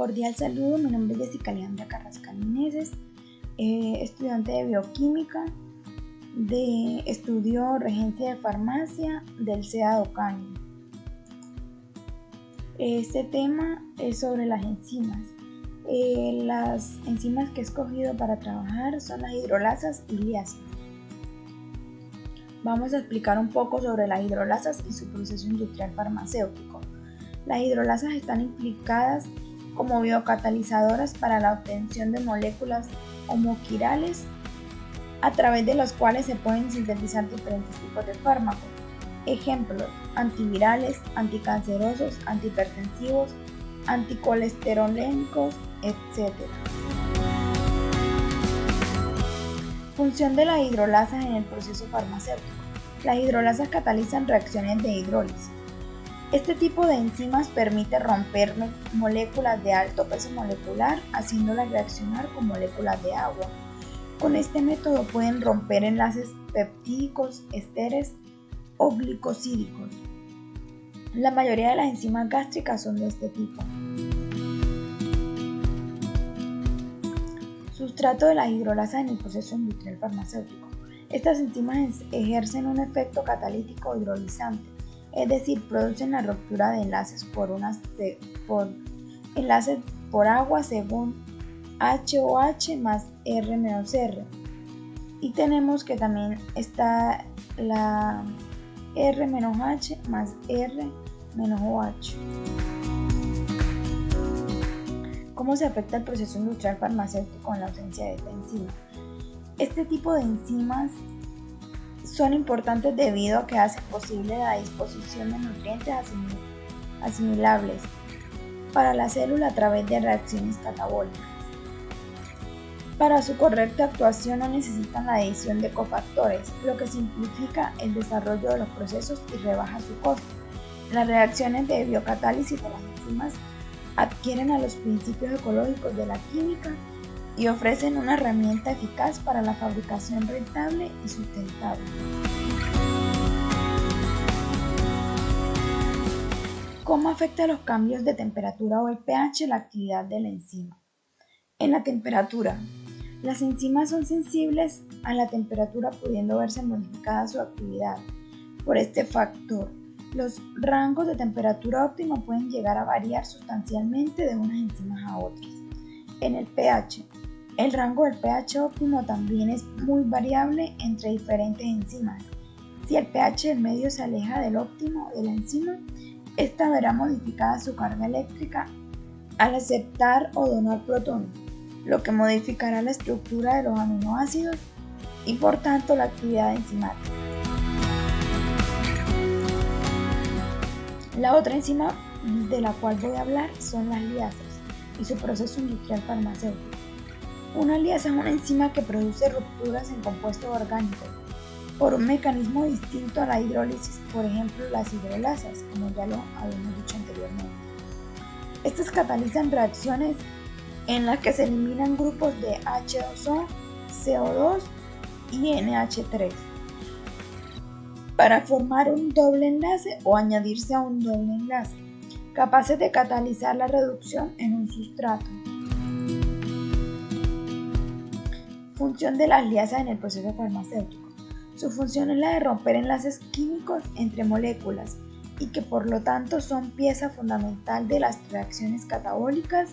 Cordial saludo, mi nombre es Jessica Alejandra Carrascal Meneses, estudiante de bioquímica, de estudio regencia de farmacia del CEA de Ocaña. Este tema es sobre las enzimas. Las enzimas que he escogido para trabajar son las hidrolasas y liasas. Vamos a explicar un poco sobre las hidrolasas y su proceso industrial farmacéutico. Las hidrolasas están implicadas como biocatalizadoras para la obtención de moléculas homoquirales a través de las cuales se pueden sintetizar diferentes tipos de fármacos. Ejemplos: antivirales, anticancerosos, antihipertensivos, anticolesterolénicos, etc. Función de las hidrolasas en el proceso farmacéutico. Las hidrolasas catalizan reacciones de hidrólisis. Este tipo de enzimas permite romper moléculas de alto peso molecular, haciéndolas reaccionar con moléculas de agua. Con este método pueden romper enlaces peptídicos, ésteres o glicosídicos. La mayoría de las enzimas gástricas son de este tipo. Sustrato de las hidrolasas en el proceso industrial farmacéutico. Estas enzimas ejercen un efecto catalítico hidrolizante, es decir, producen la ruptura de enlaces enlaces por agua según HOH más R menos R. Y tenemos que también está la R menos H más R menos OH. ¿Cómo se afecta el proceso industrial farmacéutico en la ausencia de esta enzima? Este tipo de enzimas son importantes debido a que hacen posible la disposición de nutrientes asimilables para la célula a través de reacciones catabólicas. Para su correcta actuación no necesitan la adición de cofactores, lo que simplifica el desarrollo de los procesos y rebaja su costo. Las reacciones de biocatálisis de las enzimas adquieren a los principios ecológicos de la química y ofrecen una herramienta eficaz para la fabricación rentable y sustentable. ¿Cómo afecta los cambios de temperatura o el pH la actividad de la enzima? En la temperatura. Las enzimas son sensibles a la temperatura, pudiendo verse modificada su actividad. Por este factor, los rangos de temperatura óptima pueden llegar a variar sustancialmente de unas enzimas a otras. En el pH. El rango del pH óptimo también es muy variable entre diferentes enzimas. Si el pH del medio se aleja del óptimo de la enzima, esta verá modificada su carga eléctrica al aceptar o donar protones, lo que modificará la estructura de los aminoácidos y por tanto la actividad enzimática. La otra enzima de la cual voy a hablar son las liasas y su proceso industrial farmacéutico. Una liasa es una enzima que produce rupturas en compuestos orgánicos por un mecanismo distinto a la hidrólisis, por ejemplo las hidrolasas, como ya lo habíamos dicho anteriormente. Estas catalizan reacciones en las que se eliminan grupos de H2O, CO2 y NH3 para formar un doble enlace o añadirse a un doble enlace, capaces de catalizar la reducción en un sustrato. Función de las liasas en el proceso farmacéutico. Su función es la de romper enlaces químicos entre moléculas y que por lo tanto son pieza fundamental de las reacciones catabólicas.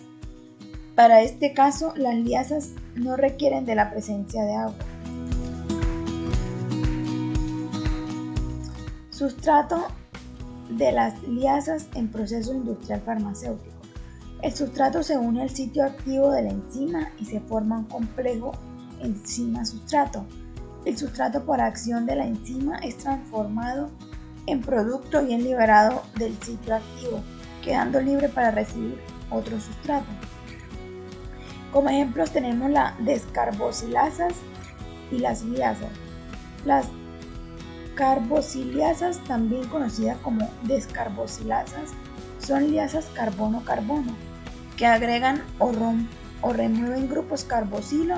Para este caso, las liasas no requieren de la presencia de agua. Sustrato de las liasas en proceso industrial farmacéutico. El sustrato se une al sitio activo de la enzima y se forma un complejo enzima-sustrato. El sustrato por acción de la enzima es transformado en producto y es liberado del sitio activo, quedando libre para recibir otro sustrato. Como ejemplos tenemos las descarboxilasas y las liasas. Las carboxiliasas, también conocidas como descarboxilasas, son liasas carbono-carbono que agregan o remueven grupos carboxilo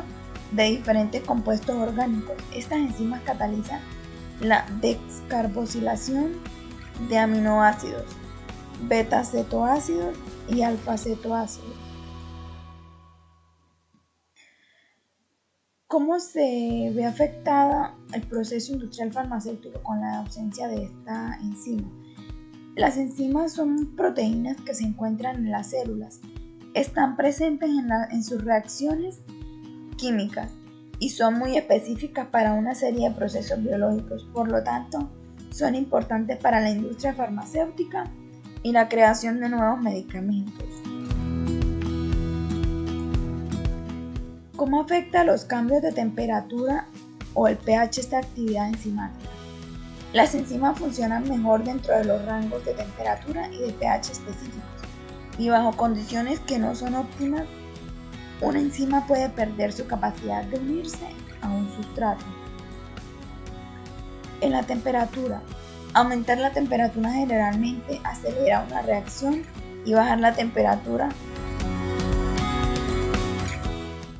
de diferentes compuestos orgánicos. Estas enzimas catalizan la descarboxilación de aminoácidos, beta-cetoácidos y alfa-cetoácidos. ¿Cómo se ve afectada el proceso industrial farmacéutico con la ausencia de esta enzima? Las enzimas son proteínas que se encuentran en las células. Están presentes en sus reacciones químicas y son muy específicas para una serie de procesos biológicos. Por lo tanto, son importantes para la industria farmacéutica y la creación de nuevos medicamentos. ¿Cómo afecta los cambios de temperatura o el pH esta actividad enzimática? Las enzimas funcionan mejor dentro de los rangos de temperatura y de pH específicos, y bajo condiciones que no son óptimas, una enzima puede perder su capacidad de unirse a un sustrato. En la temperatura, aumentar la temperatura generalmente acelera una reacción y bajar la temperatura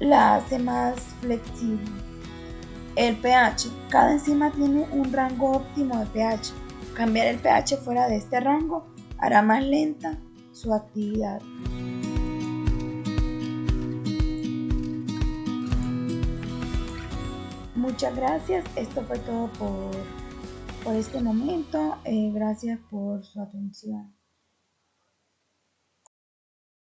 la hace más flexible. El pH. Cada enzima tiene un rango óptimo de pH. Cambiar el pH fuera de este rango hará más lenta su actividad. Muchas gracias. Esto fue todo por este momento. Gracias por su atención.